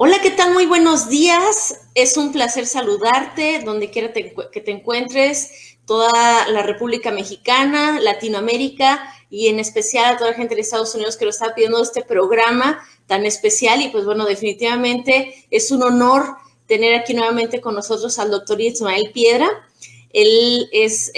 Hola, ¿qué tal? Muy buenos días. Es un placer saludarte donde quiera que te encuentres, toda la República Mexicana, Latinoamérica y en especial a toda la gente de Estados Unidos que lo está pidiendo este programa tan especial. Y pues bueno, definitivamente es un honor tener aquí nuevamente con nosotros al doctor Ismael Piedra. Él es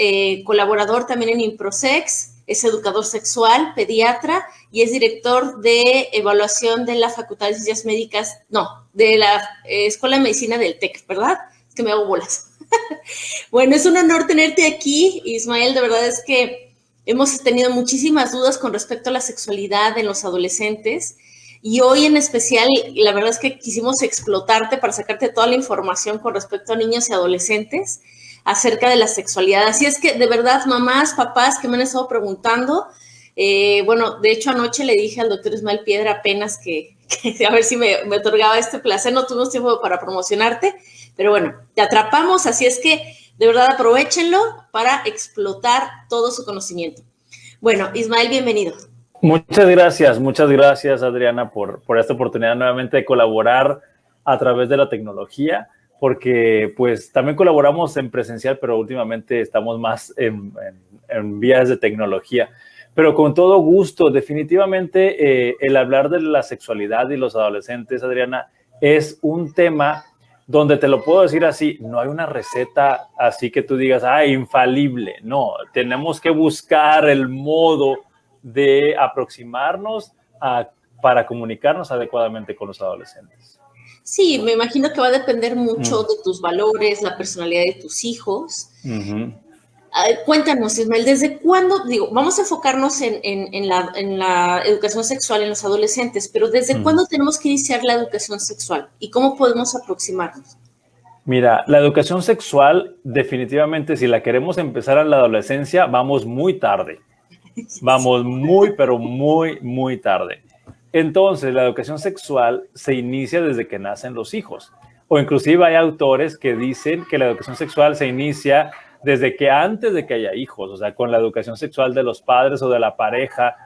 colaborador también en Improsex, es educador sexual, pediatra y es director de evaluación de la Facultad de Ciencias Médicas, no, de la Escuela de Medicina del TEC, ¿verdad? Es que me hago bolas. Bueno, es un honor tenerte aquí, Ismael. De verdad es que hemos tenido muchísimas dudas con respecto a la sexualidad en los adolescentes y hoy en especial, la verdad es que quisimos explotarte para sacarte toda la información con respecto a niños y adolescentes acerca de la sexualidad. Así es que, de verdad, mamás, papás que me han estado preguntando, bueno, de hecho anoche le dije al doctor Ismael Piedra apenas que a ver si me otorgaba este placer. No tuvimos tiempo para promocionarte, pero bueno, te atrapamos, así es que de verdad aprovechenlo para explotar todo su conocimiento. Bueno, Ismael, bienvenido. Muchas gracias Adriana por esta oportunidad nuevamente de colaborar a través de la tecnología, porque pues también colaboramos en presencial, pero últimamente estamos más en vías de tecnología. Pero con todo gusto, definitivamente el hablar de la sexualidad y los adolescentes, Adriana, es un tema donde te lo puedo decir así, no hay una receta así que tú digas, infalible. No, tenemos que buscar el modo de aproximarnos para comunicarnos adecuadamente con los adolescentes. Sí, me imagino que va a depender mucho de tus valores, la personalidad de tus hijos. Cuéntanos, Ismael, ¿desde cuándo? Digo, vamos a enfocarnos en la educación sexual en los adolescentes, pero ¿desde cuándo tenemos que iniciar la educación sexual y cómo podemos aproximarnos? Mira, la educación sexual, definitivamente, si la queremos empezar en la adolescencia, vamos muy tarde. Vamos pero muy tarde. Entonces, la educación sexual se inicia desde que nacen los hijos. O inclusive hay autores que dicen que la educación sexual se inicia desde que antes de que haya hijos, o sea, con la educación sexual de los padres o de la pareja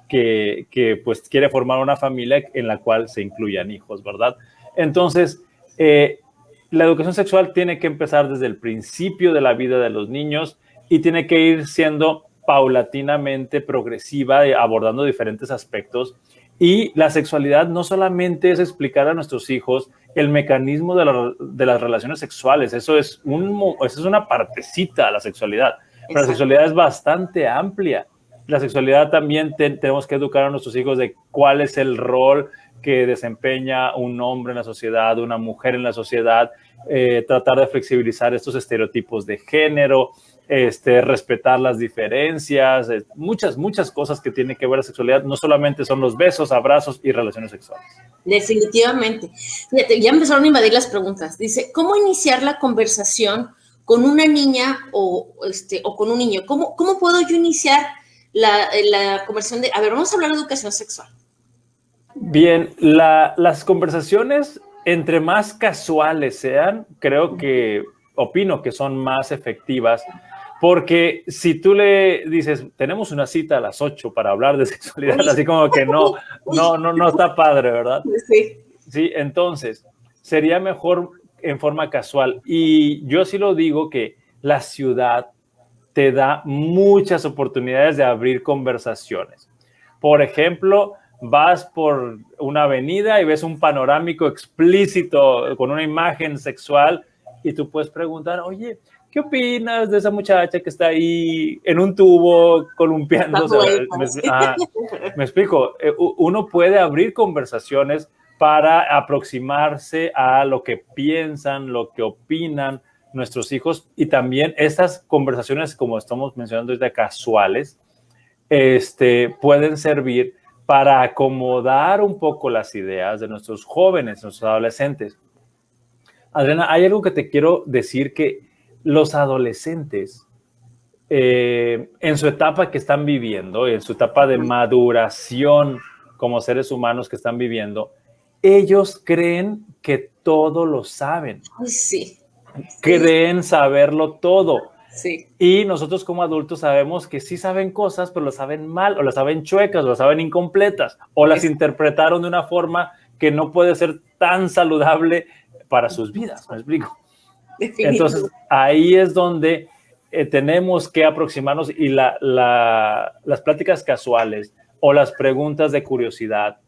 que pues quiere formar una familia en la cual se incluyan hijos, ¿verdad? Entonces, la educación sexual tiene que empezar desde el principio de la vida de los niños y tiene que ir siendo paulatinamente progresiva, abordando diferentes aspectos. Y la sexualidad no solamente es explicar a nuestros hijos el mecanismo de las relaciones sexuales, eso es una partecita de la sexualidad. Pero la sexualidad es bastante amplia. La sexualidad también tenemos que educar a nuestros hijos de cuál es el rol que desempeña un hombre en la sociedad, una mujer en la sociedad, tratar de flexibilizar estos estereotipos de género, respetar las diferencias, muchas cosas que tienen que ver la sexualidad. No solamente son los besos, abrazos y relaciones sexuales. Definitivamente. Fíjate, ya empezaron a invadir las preguntas. Dice, ¿cómo iniciar la conversación con una niña o con un niño? ¿Cómo puedo yo iniciar la conversación a ver, vamos a hablar de educación sexual? Bien, las conversaciones, entre más casuales sean, opino que son más efectivas, porque si tú le dices, tenemos una cita a las 8 para hablar de sexualidad, así como que no está padre, ¿verdad? Sí, entonces, sería mejor en forma casual. Y yo sí lo digo que la ciudad te da muchas oportunidades de abrir conversaciones. Por ejemplo, vas por una avenida y ves un panorámico explícito con una imagen sexual y tú puedes preguntar, oye, ¿qué opinas de esa muchacha que está ahí en un tubo columpiándose? Me explico. Uno puede abrir conversaciones para aproximarse a lo que piensan, lo que opinan nuestros hijos, y también estas conversaciones, como estamos mencionando, desde casuales, pueden servir para acomodar un poco las ideas de nuestros jóvenes, nuestros adolescentes. Adriana, hay algo que te quiero decir, que los adolescentes, en su etapa que están viviendo, en su etapa de maduración como seres humanos que están viviendo, ellos creen que todo lo saben. Sí. Creen saberlo todo. Sí. Y nosotros como adultos sabemos que sí saben cosas, pero lo saben mal, o las saben chuecas, o las saben incompletas, o las interpretaron de una forma que no puede ser tan saludable para sus vidas, ¿me explico? Entonces, ahí es donde tenemos que aproximarnos y las pláticas casuales o las preguntas de curiosidad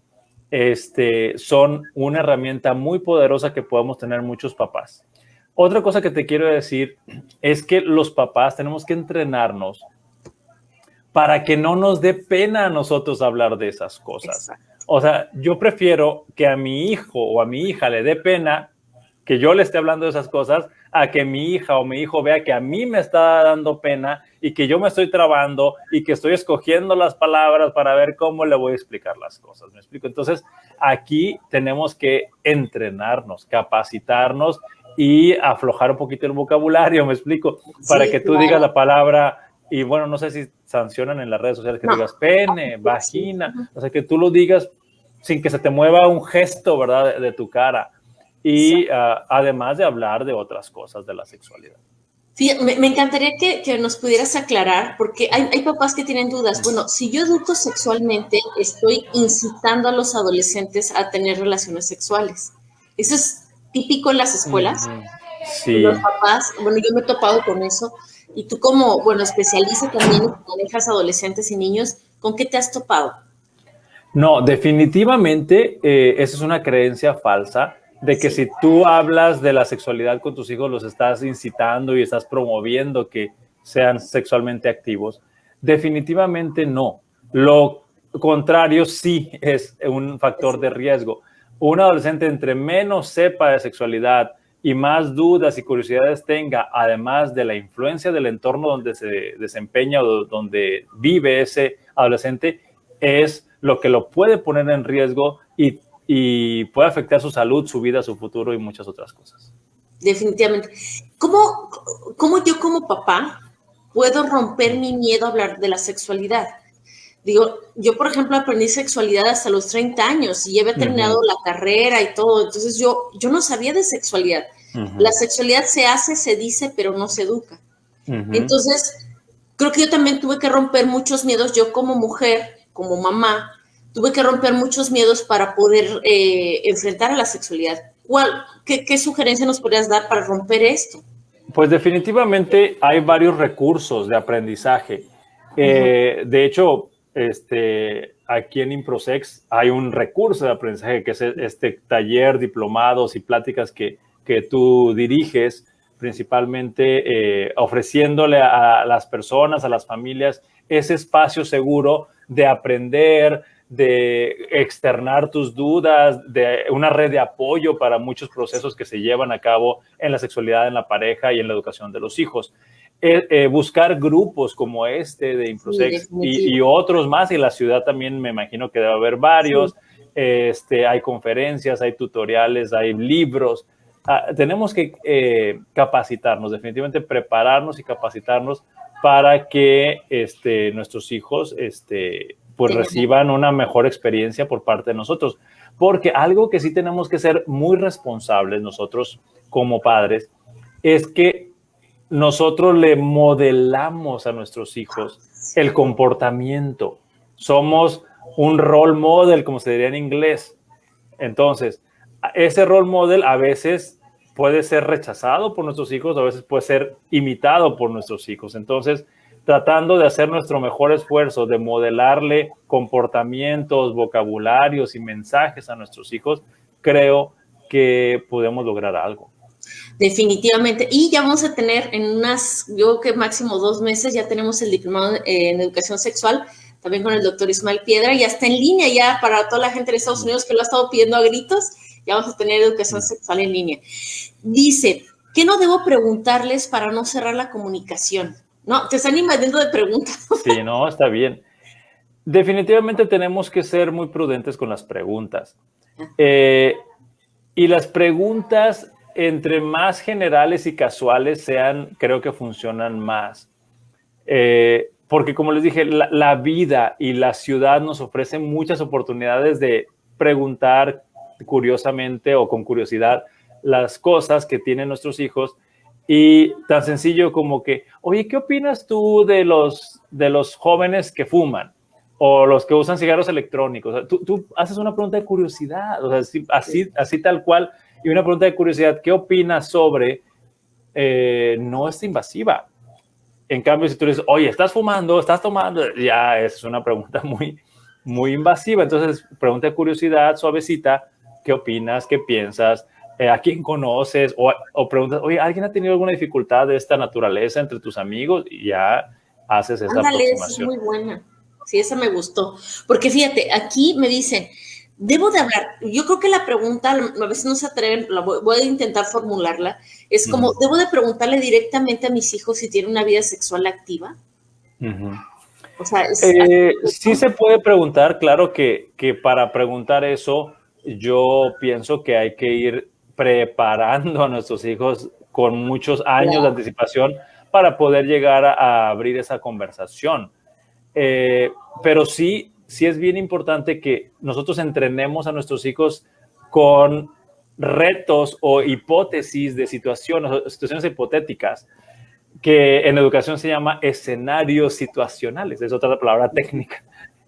son una herramienta muy poderosa que podemos tener muchos papás. Otra cosa que te quiero decir es que los papás tenemos que entrenarnos para que no nos dé pena a nosotros hablar de esas cosas. Exacto. O sea, yo prefiero que a mi hijo o a mi hija le dé pena que yo le esté hablando de esas cosas a que mi hija o mi hijo vea que a mí me está dando pena y que yo me estoy trabando y que estoy escogiendo las palabras para ver cómo le voy a explicar las cosas. ¿Me explico? Entonces, aquí tenemos que entrenarnos, capacitarnos y aflojar un poquito el vocabulario, ¿me explico? Para que tú digas la palabra, y bueno, no sé si sancionan en las redes sociales que digas pene, vagina, o sea, que tú lo digas sin que se te mueva un gesto, ¿verdad? De tu cara. Y además de hablar de otras cosas de la sexualidad. Sí, me encantaría que nos pudieras aclarar, porque hay papás que tienen dudas. Bueno, si yo educo sexualmente, estoy incitando a los adolescentes a tener relaciones sexuales. Eso es típico en las escuelas. Sí. Los papás, bueno, yo me he topado con eso. Y tú como, bueno, especialista también, manejas adolescentes y niños, ¿con qué te has topado? No, definitivamente esa es una creencia falsa de que si tú hablas de la sexualidad con tus hijos, los estás incitando y estás promoviendo que sean sexualmente activos. Definitivamente no. Lo contrario sí es un factor de riesgo. Un adolescente entre menos sepa de sexualidad y más dudas y curiosidades tenga, además de la influencia del entorno donde se desempeña o donde vive ese adolescente, es lo que lo puede poner en riesgo y puede afectar su salud, su vida, su futuro y muchas otras cosas. Definitivamente. ¿Cómo yo como papá puedo romper mi miedo a hablar de la sexualidad? Digo, yo por ejemplo aprendí sexualidad hasta los 30 años y ya había terminado la carrera y todo, entonces yo no sabía de sexualidad. La sexualidad se hace, se dice, pero no se educa. Entonces, creo que yo también tuve que romper muchos miedos, yo como mujer, como mamá, tuve que romper muchos miedos para poder enfrentar a la sexualidad. ¿Qué sugerencia nos podrías dar para romper esto? Pues definitivamente hay varios recursos de aprendizaje. De hecho, aquí en Improsex hay un recurso de aprendizaje que es este taller, diplomados y pláticas que tú diriges, principalmente ofreciéndole a las personas, a las familias, ese espacio seguro de aprender, de externar tus dudas, de una red de apoyo para muchos procesos que se llevan a cabo en la sexualidad, en la pareja y en la educación de los hijos. Buscar grupos como de Improsex y otros más, y en la ciudad también me imagino que debe haber varios. Hay conferencias, hay tutoriales, hay libros. Tenemos que capacitarnos, definitivamente prepararnos y capacitarnos para que nuestros hijos pues reciban una mejor experiencia por parte de nosotros. Porque algo que sí tenemos que ser muy responsables nosotros como padres es que nosotros le modelamos a nuestros hijos el comportamiento. Somos un role model, como se diría en inglés. Entonces, ese role model a veces puede ser rechazado por nuestros hijos, a veces puede ser imitado por nuestros hijos. Entonces, tratando de hacer nuestro mejor esfuerzo de modelarle comportamientos, vocabularios y mensajes a nuestros hijos, creo que podemos lograr algo. Definitivamente. Y ya vamos a tener yo creo que máximo 2 meses, ya tenemos el diplomado en educación sexual, también con el doctor Ismael Piedra, ya está en línea ya para toda la gente de Estados Unidos que lo ha estado pidiendo a gritos, ya vamos a tener educación sexual en línea. Dice, ¿qué no debo preguntarles para no cerrar la comunicación? No, te están invadiendo de preguntas. Sí, no, está bien. Definitivamente tenemos que ser muy prudentes con las preguntas. Y las preguntas, entre más generales y casuales sean, creo que funcionan más. Porque como les dije, la vida y la ciudad nos ofrecen muchas oportunidades de preguntar curiosamente o con curiosidad las cosas que tienen nuestros hijos. Y tan sencillo como que, oye, ¿qué opinas tú de los jóvenes que fuman? o los que usan cigarros electrónicos. O sea, tú haces una pregunta de curiosidad, o sea, así tal cual, y una pregunta de curiosidad, ¿qué opinas sobre no es invasiva? En cambio, si tú dices, oye, ¿estás fumando? ¿Estás tomando? Ya es una pregunta muy, muy invasiva. Entonces, pregunta de curiosidad, suavecita, ¿qué opinas? ¿Qué piensas? ¿A quién conoces? O preguntas, oye, ¿alguien ha tenido alguna dificultad de esta naturaleza entre tus amigos? Y ya haces esa aproximación. Esa es muy buena. Sí, esa me gustó. Porque fíjate, aquí me dicen, debo de hablar. Yo creo que la pregunta, a veces no se atreven, voy a intentar formularla. Es como, ¿debo de preguntarle directamente a mis hijos si tienen una vida sexual activa? O sea, sí se puede preguntar, claro que para preguntar eso, yo pienso que hay que ir preparando a nuestros hijos con muchos años de anticipación para poder llegar a abrir esa conversación. Pero sí es bien importante que nosotros entrenemos a nuestros hijos con retos o hipótesis de situaciones hipotéticas, que en educación se llama escenarios situacionales, es otra palabra técnica.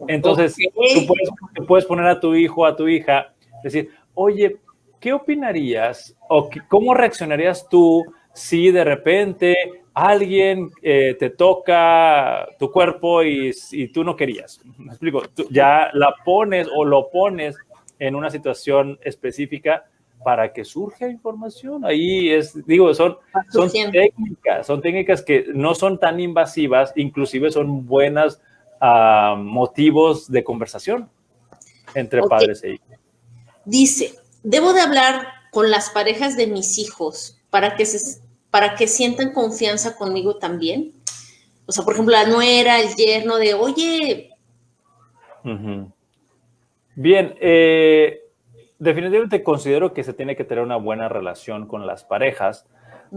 Entonces, tú puedes poner a tu hijo, a tu hija, decir, oye, ¿qué opinarías o cómo reaccionarías tú si de repente alguien te toca tu cuerpo y tú no querías? Me explico, tú ya la pones o lo pones en una situación específica para que surja información. Ahí son técnicas que no son tan invasivas, inclusive son buenas motivos de conversación entre padres e hijos. Dice, debo de hablar con las parejas de mis hijos para que sientan confianza conmigo también. O sea, por ejemplo, la nuera, el yerno de, oye. Bien, definitivamente considero que se tiene que tener una buena relación con las parejas,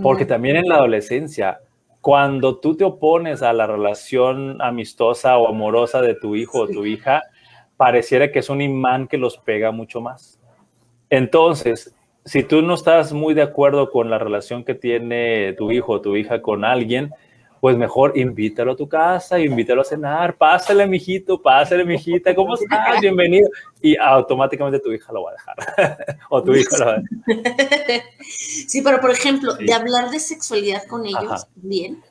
porque también en la adolescencia, cuando tú te opones a la relación amistosa o amorosa de tu hijo o tu hija, pareciera que es un imán que los pega mucho más. Entonces, si tú no estás muy de acuerdo con la relación que tiene tu hijo o tu hija con alguien, pues mejor invítalo a tu casa, invítalo a cenar, pásale, mijito, pásale, mijita, ¿cómo estás? Bienvenido. Y automáticamente tu hija lo va a dejar. O tu hijo lo va a dejar. Sí, pero por ejemplo, de hablar de sexualidad con ellos, bien.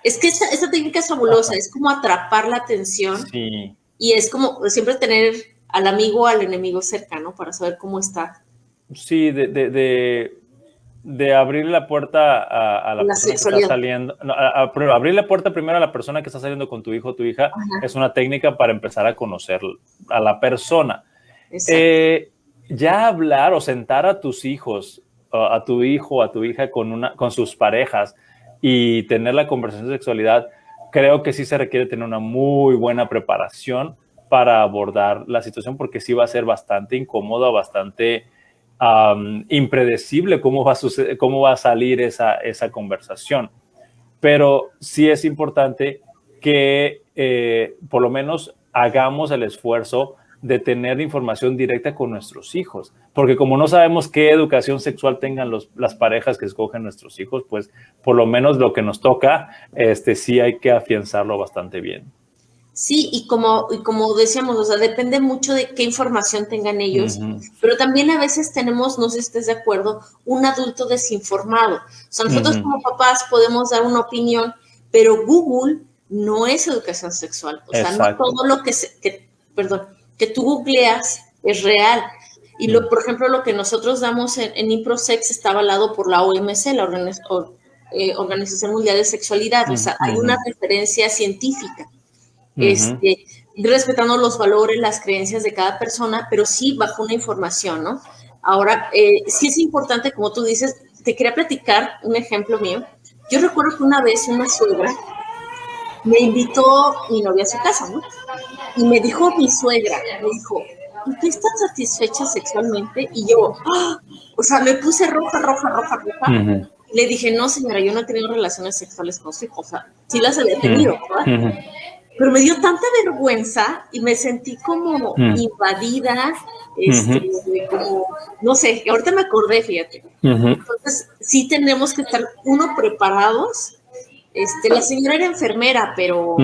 Es que esta técnica es fabulosa, es como atrapar la atención. Sí. Y es como siempre tener al amigo o al enemigo cercano para saber cómo está. Sí, de abrir la puerta a la persona que está saliendo. No, abrir la puerta primero a la persona que está saliendo con tu hijo o tu hija es una técnica para empezar a conocer a la persona. Ya hablar o sentar a tus hijos, a tu hijo o a tu hija con sus parejas y tener la conversación de sexualidad, creo que sí se requiere tener una muy buena preparación para abordar la situación, porque sí va a ser bastante incómodo, bastante impredecible cómo va a salir esa conversación. Pero sí es importante que por lo menos hagamos el esfuerzo de tener información directa con nuestros hijos, porque como no sabemos qué educación sexual tengan las parejas que escogen nuestros hijos, pues por lo menos lo que nos toca, sí hay que afianzarlo bastante bien. Sí, y como decíamos, o sea, depende mucho de qué información tengan ellos, pero también a veces tenemos, no sé si estés de acuerdo, un adulto desinformado. O sea, nosotros como papás podemos dar una opinión, pero Google no es educación sexual. O sea, no todo lo que tú googleas es real. Y por ejemplo, lo que nosotros damos en ImproSex está avalado por la OMC, la Organización Mundial de Sexualidad. O sea, hay una referencia científica. Respetando los valores, las creencias de cada persona, pero sí bajo una información, ¿no? Ahora, sí es importante, como tú dices, te quería platicar un ejemplo mío. Yo recuerdo que una vez una suegra me invitó mi novia a su casa, ¿no? Y me dijo mi suegra, me dijo, ¿y tú estás satisfecha sexualmente? Y yo, o sea, me puse roja. Y le dije, no, señora, yo no he tenido relaciones sexuales con su hijo. O sea, sí las había tenido, ¿verdad? Pero me dio tanta vergüenza y me sentí como invadida, como, no sé, ahorita me acordé, fíjate. Entonces, sí tenemos que estar, preparados. La señora era enfermera, pero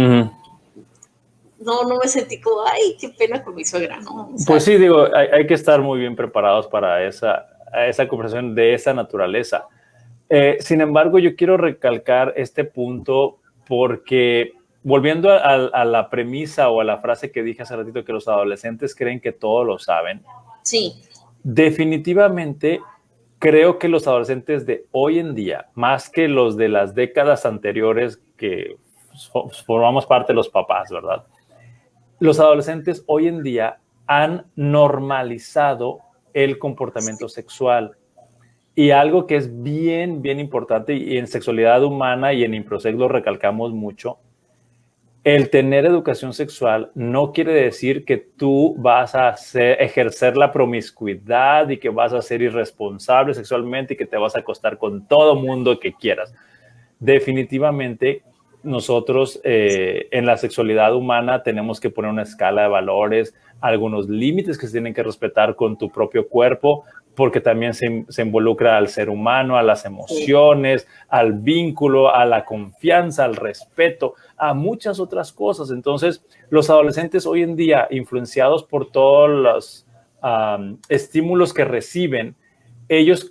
no me sentí como, ay, qué pena con mi suegra, ¿no? O sea, pues sí, digo, hay que estar muy bien preparados para esa conversación de esa naturaleza. Sin embargo, yo quiero recalcar este punto porque volviendo a la premisa o a la frase que dije hace ratito que los adolescentes creen que todo lo saben. sí. Definitivamente creo que los adolescentes de hoy en día, más que los de las décadas anteriores que formamos parte de los papás, ¿verdad? Los adolescentes hoy en día han normalizado el comportamiento sexual. Y algo que es bien, bien importante, y en sexualidad humana y en Improsex lo recalcamos mucho, el tener educación sexual no quiere decir que tú vas a ejercer la promiscuidad y que vas a ser irresponsable sexualmente y que te vas a acostar con todo mundo que quieras. Definitivamente, nosotros en la sexualidad humana tenemos que poner una escala de valores, algunos límites que se tienen que respetar con tu propio cuerpo, porque también se involucra al ser humano, a las emociones, al vínculo, a la confianza, al respeto, a muchas otras cosas. Entonces, los adolescentes hoy en día, influenciados por todos los estímulos que reciben, ellos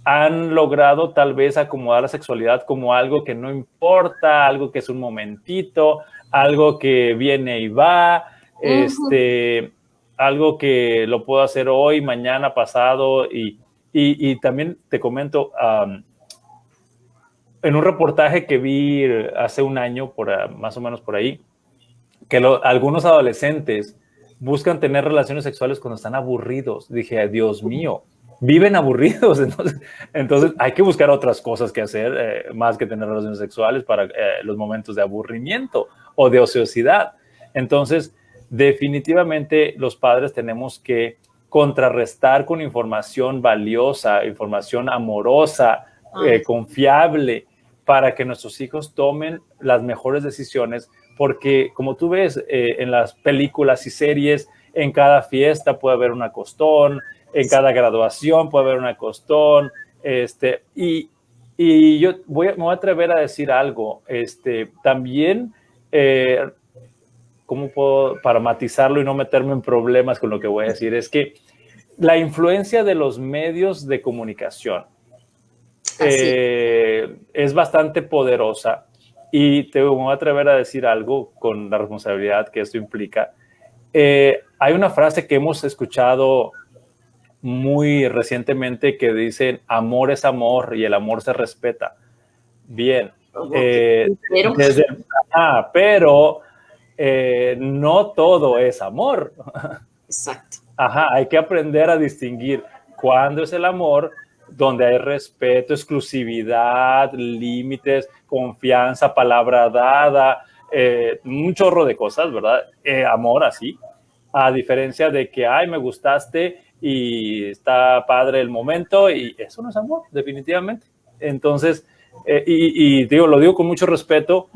han logrado tal vez acomodar la sexualidad como algo que no importa, algo que es un momentito, algo que viene y va, algo que lo puedo hacer hoy, mañana, pasado. Y también te comento, en un reportaje que vi hace un año, más o menos por ahí, que algunos adolescentes buscan tener relaciones sexuales cuando están aburridos. Dije, Dios mío, viven aburridos. Entonces hay que buscar otras cosas que hacer, más que tener relaciones sexuales para los momentos de aburrimiento o de ociosidad. Entonces, definitivamente los padres tenemos que contrarrestar con información valiosa, información amorosa, confiable, para que nuestros hijos tomen las mejores decisiones, porque como tú ves en las películas y series, en cada fiesta puede haber un acostón, en cada graduación puede haber un acostón, y yo me voy a atrever a decir algo, también, ¿cómo puedo, para matizarlo y no meterme en problemas con lo que voy a decir? Es que la influencia de los medios de comunicación es bastante poderosa, y me voy a atrever a decir algo con la responsabilidad que esto implica. Hay una frase que hemos escuchado muy recientemente que dicen: amor es amor y el amor se respeta. Bien, pero no todo es amor. Exacto. Ajá, hay que aprender a distinguir cuándo es el amor, donde hay respeto, exclusividad, límites, confianza, palabra dada, un chorro de cosas, ¿verdad? Amor así, a diferencia de que, ay, me gustaste y está padre el momento, y eso no es amor, definitivamente. Entonces, digo, lo digo con mucho respeto,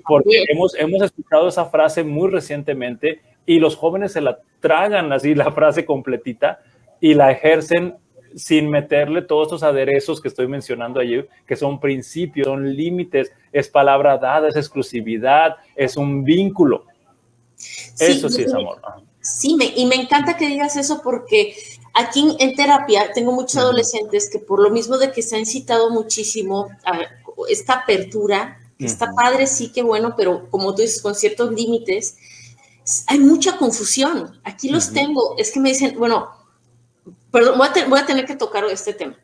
porque hemos escuchado esa frase muy recientemente y los jóvenes se la tragan así, la frase completita, y la ejercen sin meterle todos estos aderezos que estoy mencionando allí, que son principios, son límites, es palabra dada, es exclusividad, es un vínculo. Eso sí es amor. Sí, y me encanta que digas eso, porque aquí en terapia tengo muchos adolescentes que, por lo mismo de que se ha incitado muchísimo a esta apertura, que está padre, sí, que bueno, pero como tú dices, con ciertos límites, hay mucha confusión. Aquí los tengo, es que me dicen, bueno, perdón, voy a tener que tocar este tema.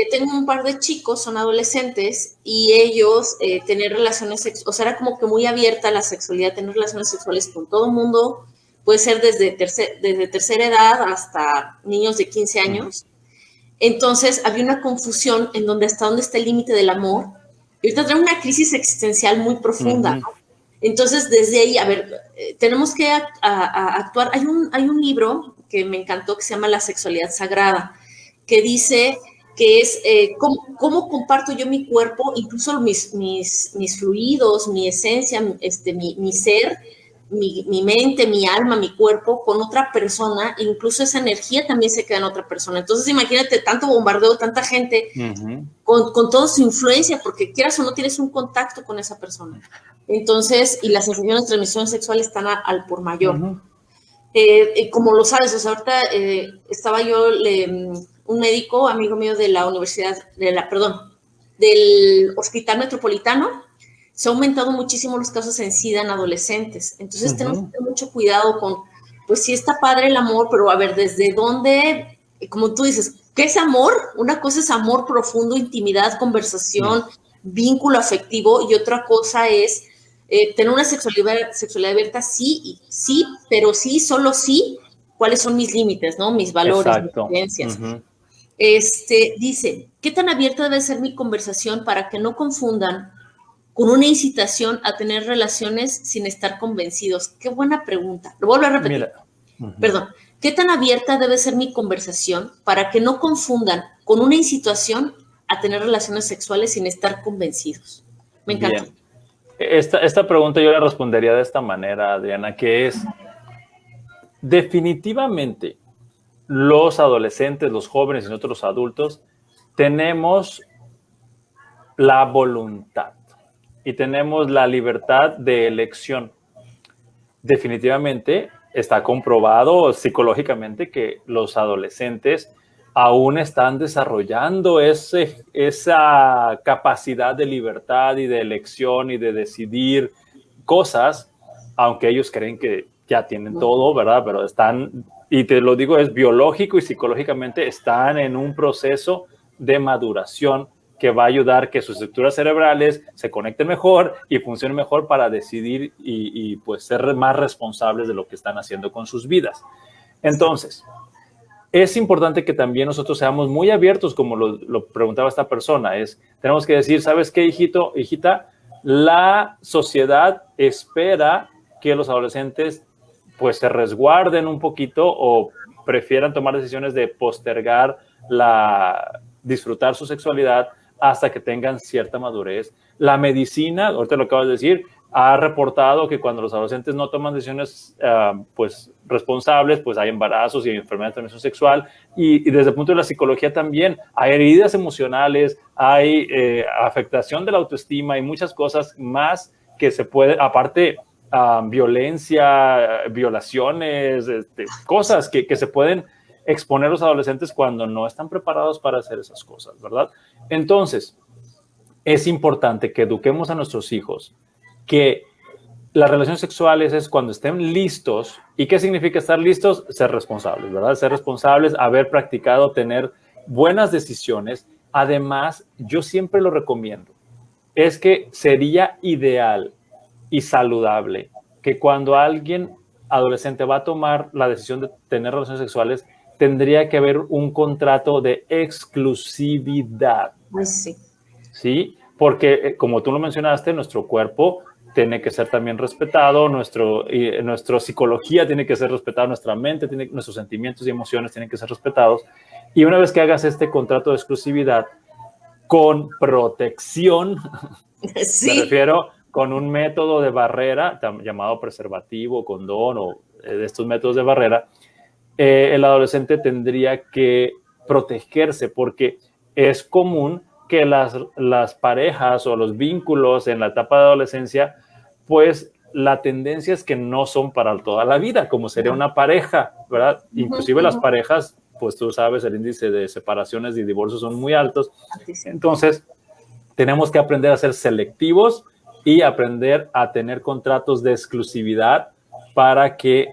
Tengo un par de chicos, son adolescentes, y ellos tener relaciones sexuales, o sea, era como que muy abierta la sexualidad, tener relaciones sexuales con todo el mundo, puede ser desde tercera edad hasta niños de 15 años. Entonces había una confusión en donde hasta dónde está el límite del amor, y ahorita trae una crisis existencial muy profunda, ¿no? Entonces, desde ahí, a ver, tenemos que actuar. Hay un libro que me encantó que se llama La sexualidad sagrada, que dice que es cómo comparto yo mi cuerpo, incluso mis fluidos, mi esencia, mi ser, mi mente, mi alma, mi cuerpo con otra persona, incluso esa energía también se queda en otra persona. Entonces imagínate tanto bombardeo, tanta gente con toda su influencia, porque quieras o no tienes un contacto con esa persona. Entonces, y las infecciones de transmisión sexual están al por mayor. Como lo sabes, o sea, ahorita estaba yo, un médico, amigo mío de la universidad, del Hospital Metropolitano, se ha aumentado muchísimo los casos en SIDA en adolescentes. Entonces tenemos que tener mucho cuidado con, pues sí está padre el amor, pero a ver, ¿desde dónde? Como tú dices, ¿qué es amor? Una cosa es amor profundo, intimidad, conversación, vínculo afectivo, y otra cosa es tener una sexualidad abierta, sí, pero sí, solo sí, cuáles son mis límites, ¿no? Mis valores, mis creencias. Dice, ¿qué tan abierta debe ser mi conversación para que no confundan con una incitación a tener relaciones sin estar convencidos? Qué buena pregunta. Lo vuelvo a repetir. Perdón. ¿Qué tan abierta debe ser mi conversación para que no confundan con una incitación a tener relaciones sexuales sin estar convencidos? Me encanta. Bien. Esta pregunta yo la respondería de esta manera, Adriana, que es definitivamente los adolescentes, los jóvenes y nosotros los adultos tenemos la voluntad y tenemos la libertad de elección. Definitivamente está comprobado psicológicamente que los adolescentes aún están desarrollando esa capacidad de libertad y de elección y de decidir cosas, aunque ellos creen que ya tienen todo, ¿verdad? Pero están, y te lo digo, es biológico y psicológicamente están en un proceso de maduración que va a ayudar que sus estructuras cerebrales se conecten mejor y funcionen mejor para decidir y pues ser más responsables de lo que están haciendo con sus vidas. Entonces, es importante que también nosotros seamos muy abiertos, como lo preguntaba esta persona. Tenemos que decir, ¿sabes qué, hijito, hijita? La sociedad espera que los adolescentes pues se resguarden un poquito o prefieran tomar decisiones de postergar disfrutar su sexualidad hasta que tengan cierta madurez. La medicina, ahorita lo acabas de decir, ha reportado que cuando los adolescentes no toman decisiones pues responsables, pues hay embarazos y enfermedades de transmisión sexual, y desde el punto de la psicología también hay heridas emocionales, hay afectación de la autoestima y muchas cosas más que se puede, aparte violencia, violaciones, cosas que se pueden exponer a los adolescentes cuando no están preparados para hacer esas cosas, ¿verdad? Entonces, es importante que eduquemos a nuestros hijos que las relaciones sexuales es cuando estén listos. ¿Y qué significa estar listos? Ser responsables, ¿verdad? Ser responsables, haber practicado, tener buenas decisiones. Además, yo siempre lo recomiendo, es que sería ideal y saludable que cuando alguien adolescente va a tomar la decisión de tener relaciones sexuales, tendría que haber un contrato de exclusividad. Sí. ¿Sí? Porque, como tú lo mencionaste, nuestro cuerpo tiene que ser también respetado, nuestra psicología tiene que ser respetada, nuestra mente, nuestros sentimientos y emociones tienen que ser respetados. Y una vez que hagas este contrato de exclusividad con protección, sí. Me refiero con un método de barrera llamado preservativo, condón o de estos métodos de barrera, el adolescente tendría que protegerse porque es común que las parejas o los vínculos en la etapa de adolescencia, pues la tendencia es que no son para toda la vida, como sería una pareja, ¿verdad? Inclusive las parejas, pues tú sabes, el índice de separaciones y divorcios son muy altos. Entonces, tenemos que aprender a ser selectivos y aprender a tener contratos de exclusividad para que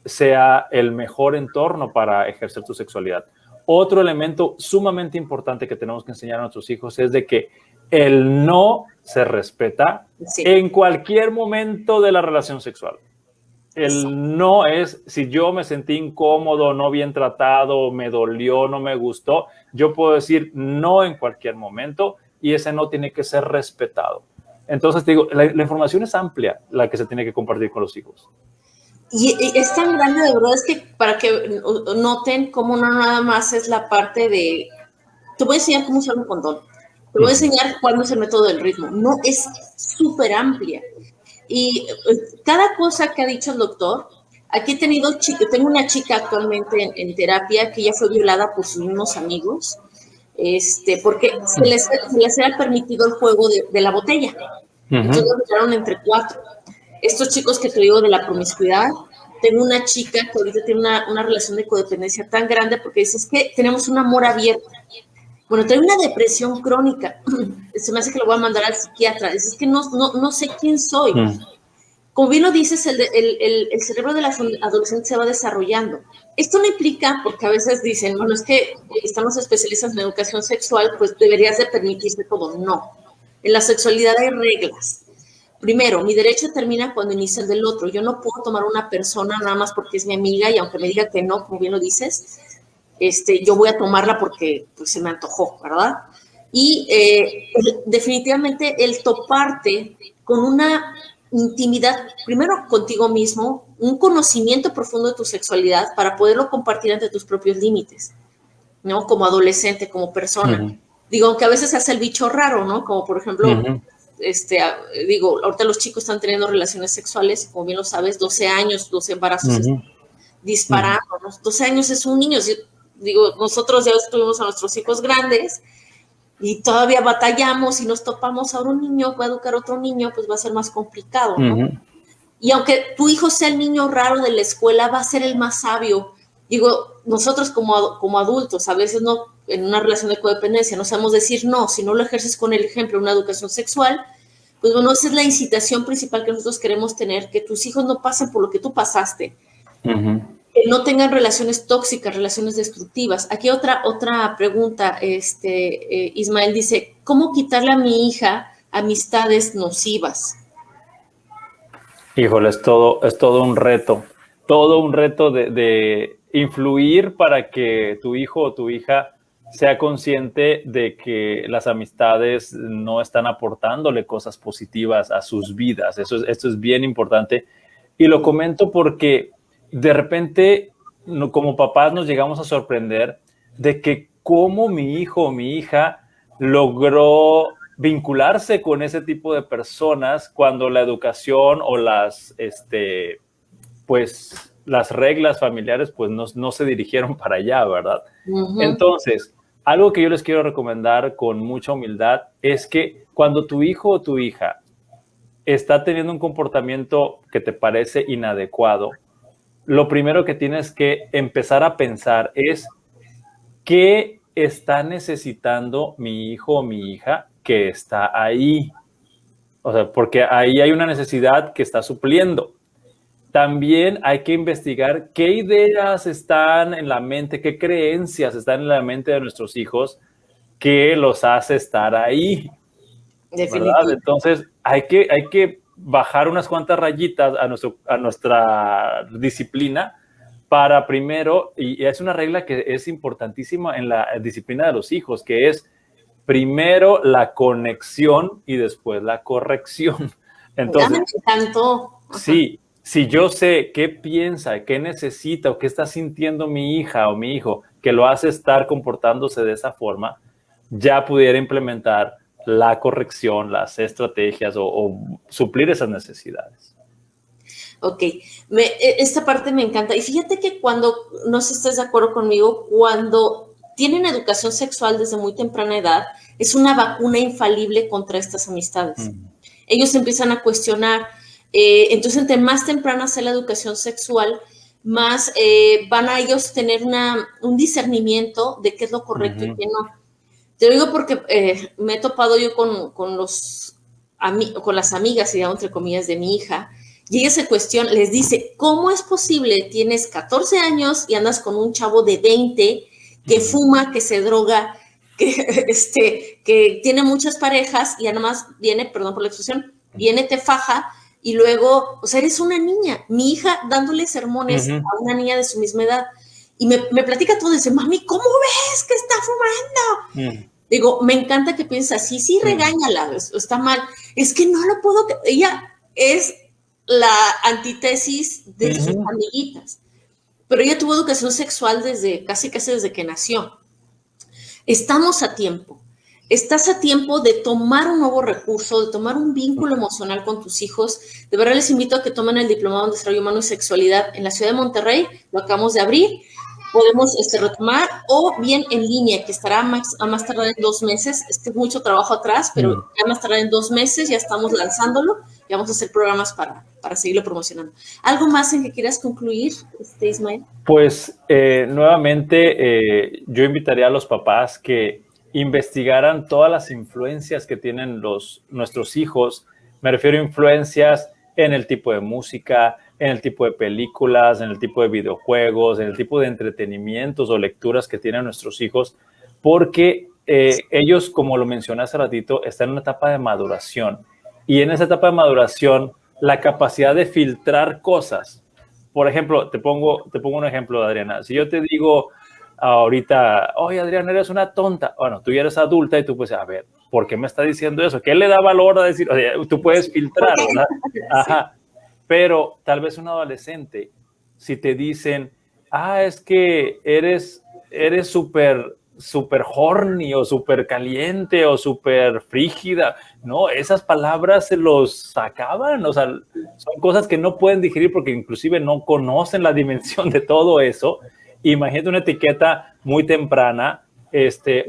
sea el mejor entorno para ejercer tu sexualidad. Otro elemento sumamente importante que tenemos que enseñar a nuestros hijos es de que el no se respeta en cualquier momento de la relación sexual. El no es, si yo me sentí incómodo, no bien tratado, me dolió, no me gustó, yo puedo decir no en cualquier momento y ese no tiene que ser respetado. Entonces, te digo, la información es amplia, la que se tiene que compartir con los hijos. Y es tan grande, de verdad, es que para que noten cómo no nada más es la parte de, te voy a enseñar cómo usar un condón, te voy a enseñar cuándo es el método del ritmo. No, es súper amplia. y cada cosa que ha dicho el doctor, aquí tengo una chica actualmente en terapia que ya fue violada por sus mismos amigos, porque se les era permitido el juego de la botella. Entonces lo quedaron entre 4. Estos chicos que te digo de la promiscuidad, tengo una chica que ahorita tiene una relación de codependencia tan grande porque dice, es que tenemos un amor abierto. Bueno, tiene una depresión crónica. Se me hace que lo voy a mandar al psiquiatra. Dice, es que no sé quién soy. Como bien lo dices, el cerebro de las adolescentes se va desarrollando. Esto no implica, porque a veces dicen, bueno, es que estamos especialistas en educación sexual, pues deberías de permitirte todo. No. En la sexualidad hay reglas. Primero, mi derecho termina cuando inicia el del otro. Yo no puedo tomar a una persona nada más porque es mi amiga y aunque me diga que no, como bien lo dices, yo voy a tomarla porque pues, se me antojó, ¿verdad? Y definitivamente el toparte con una intimidad, primero contigo mismo, un conocimiento profundo de tu sexualidad para poderlo compartir ante tus propios límites, ¿no? Como adolescente, como persona. Digo, aunque a veces se hace el bicho raro, ¿no? Como por ejemplo, ahorita los chicos están teniendo relaciones sexuales, como bien lo sabes, 12 años, 12 embarazos disparando, ¿no? 12 años es un niño. Digo, nosotros ya tuvimos a nuestros hijos grandes y todavía batallamos y nos topamos a un niño, va a educar a otro niño, pues va a ser más complicado, ¿no? Y aunque tu hijo sea el niño raro de la escuela, va a ser el más sabio. Digo, nosotros como adultos, a veces no, en una relación de codependencia, no sabemos decir no, si no lo ejerces con el ejemplo, una educación sexual, pues bueno, esa es la incitación principal que nosotros queremos tener, que tus hijos no pasen por lo que tú pasaste. Que no tengan relaciones tóxicas, relaciones destructivas. Aquí otra pregunta, Ismael dice, ¿cómo quitarle a mi hija amistades nocivas? Híjole, es todo un reto de influir para que tu hijo o tu hija sea consciente de que las amistades no están aportándole cosas positivas a sus vidas. Esto es bien importante. Y lo comento porque de repente, como papás, nos llegamos a sorprender de que cómo mi hijo o mi hija logró vincularse con ese tipo de personas cuando la educación o las reglas familiares pues no se dirigieron para allá, ¿verdad? Entonces, algo que yo les quiero recomendar con mucha humildad es que cuando tu hijo o tu hija está teniendo un comportamiento que te parece inadecuado, lo primero que tienes que empezar a pensar es ¿qué está necesitando mi hijo o mi hija que está ahí? O sea, porque ahí hay una necesidad que está supliendo. También hay que investigar qué ideas están en la mente, qué creencias están en la mente de nuestros hijos que los hace estar ahí. ¿Verdad? Entonces, hay que bajar unas cuantas rayitas a nuestra disciplina para primero, y es una regla que es importantísima en la disciplina de los hijos, que es primero la conexión y después la corrección. Entonces, sí, si yo sé qué piensa, qué necesita o qué está sintiendo mi hija o mi hijo que lo hace estar comportándose de esa forma, ya pudiera implementar la corrección, las estrategias o suplir esas necesidades. Ok, esta parte me encanta. Y fíjate que cuando, no sé si estás de acuerdo conmigo, cuando tienen educación sexual desde muy temprana edad, es una vacuna infalible contra estas amistades. Ellos empiezan a cuestionar. Entonces, entre más temprana sea la educación sexual, más van a ellos tener un discernimiento de qué es lo correcto y qué no. Te lo digo porque me he topado yo con las amigas, digamos, entre comillas, de mi hija, y ella se cuestiona, les dice, ¿cómo es posible? Tienes 14 años y andas con un chavo de 20 que fuma, que se droga, que tiene muchas parejas y además viene, perdón por la expresión, viene, te faja y luego, o sea, eres una niña. Mi hija dándole sermones a una niña de su misma edad. Y me platica todo, dice, mami, ¿cómo ves que está fumando? Digo, me encanta que pienses así, sí, regáñala, está mal. Es que no lo puedo, ella es la antítesis de sus amiguitas. Pero ella tuvo educación sexual casi desde que nació. Estamos a tiempo. estás a tiempo de tomar un nuevo recurso, de tomar un vínculo emocional con tus hijos. De verdad les invito a que tomen el Diplomado en Desarrollo Humano y Sexualidad en la ciudad de Monterrey, lo acabamos de abrir. Podemos retomar, o bien en línea, que estará a más tardar en 2 meses. Es mucho trabajo atrás, pero ya más tardar en 2 meses ya estamos lanzándolo y vamos a hacer programas para seguirlo promocionando. ¿Algo más en que quieras concluir, Ismael? Pues nuevamente yo invitaría a los papás que investigaran todas las influencias que tienen nuestros hijos. Me refiero a influencias en el tipo de música, en el tipo de películas, en el tipo de videojuegos, en el tipo de entretenimientos o lecturas que tienen nuestros hijos, porque ellos, como lo mencioné hace ratito, están en una etapa de maduración. Y en esa etapa de maduración, la capacidad de filtrar cosas. Por ejemplo, te pongo un ejemplo, Adriana. Si yo te digo ahorita, oye, Adriana, eres una tonta. Bueno, tú ya eres adulta y tú puedes, a ver, ¿por qué me está diciendo eso? ¿Qué le da valor a decir? O sea, tú puedes filtrar, ¿verdad? Ajá. Pero tal vez un adolescente, si te dicen, es que eres súper horny o súper caliente o súper frígida, no, esas palabras se los acaban, o sea, son cosas que no pueden digerir porque inclusive no conocen la dimensión de todo eso. Imagínate una etiqueta muy temprana,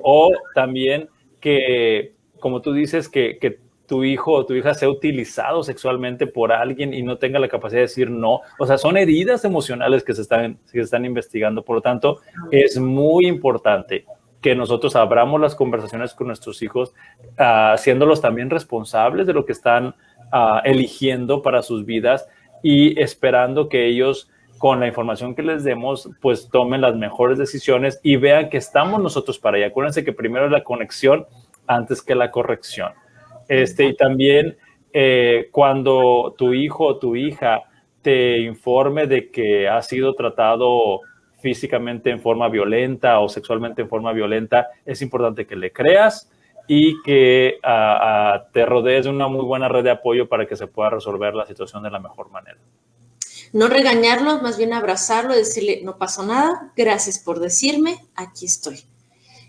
o también que, como tú dices, que tu hijo o tu hija sea utilizado sexualmente por alguien y no tenga la capacidad de decir no. O sea, son heridas emocionales que se están investigando. Por lo tanto, es muy importante que nosotros abramos las conversaciones con nuestros hijos, haciéndolos también responsables de lo que están eligiendo para sus vidas y esperando que ellos, con la información que les demos, pues tomen las mejores decisiones y vean que estamos nosotros para ello. Acuérdense que primero es la conexión antes que la corrección. Y también cuando tu hijo o tu hija te informe de que ha sido tratado físicamente en forma violenta o sexualmente en forma violenta, es importante que le creas y que te rodees de una muy buena red de apoyo para que se pueda resolver la situación de la mejor manera. No regañarlo, más bien abrazarlo, decirle, no pasó nada, gracias por decirme, aquí estoy.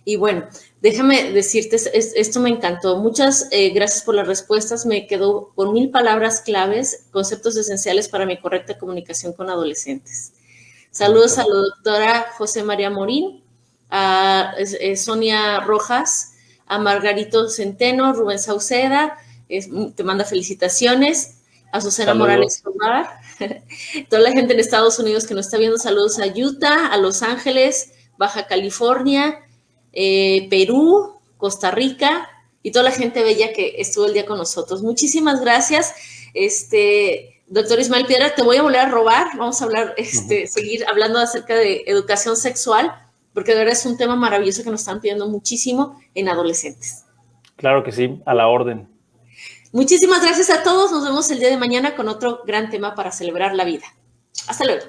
Y bueno, déjame decirte, esto me encantó. Muchas gracias por las respuestas. Me quedó con 1000 palabras claves, conceptos esenciales para mi correcta comunicación con adolescentes. Saludos a la doctora José María Morín, a Sonia Rojas, a Margarito Centeno, Rubén Sauceda, te manda felicitaciones, a Susana Morales Tomar, toda la gente en Estados Unidos que nos está viendo, saludos a Utah, a Los Ángeles, Baja California, Perú, Costa Rica y toda la gente bella que estuvo el día con nosotros. Muchísimas gracias. Doctor Ismael Piedra, te voy a volver a robar. Vamos a hablar, seguir hablando acerca de educación sexual, porque de verdad es un tema maravilloso que nos están pidiendo muchísimo en adolescentes. Claro que sí, a la orden. Muchísimas gracias a todos. Nos vemos el día de mañana con otro gran tema para celebrar la vida. Hasta luego.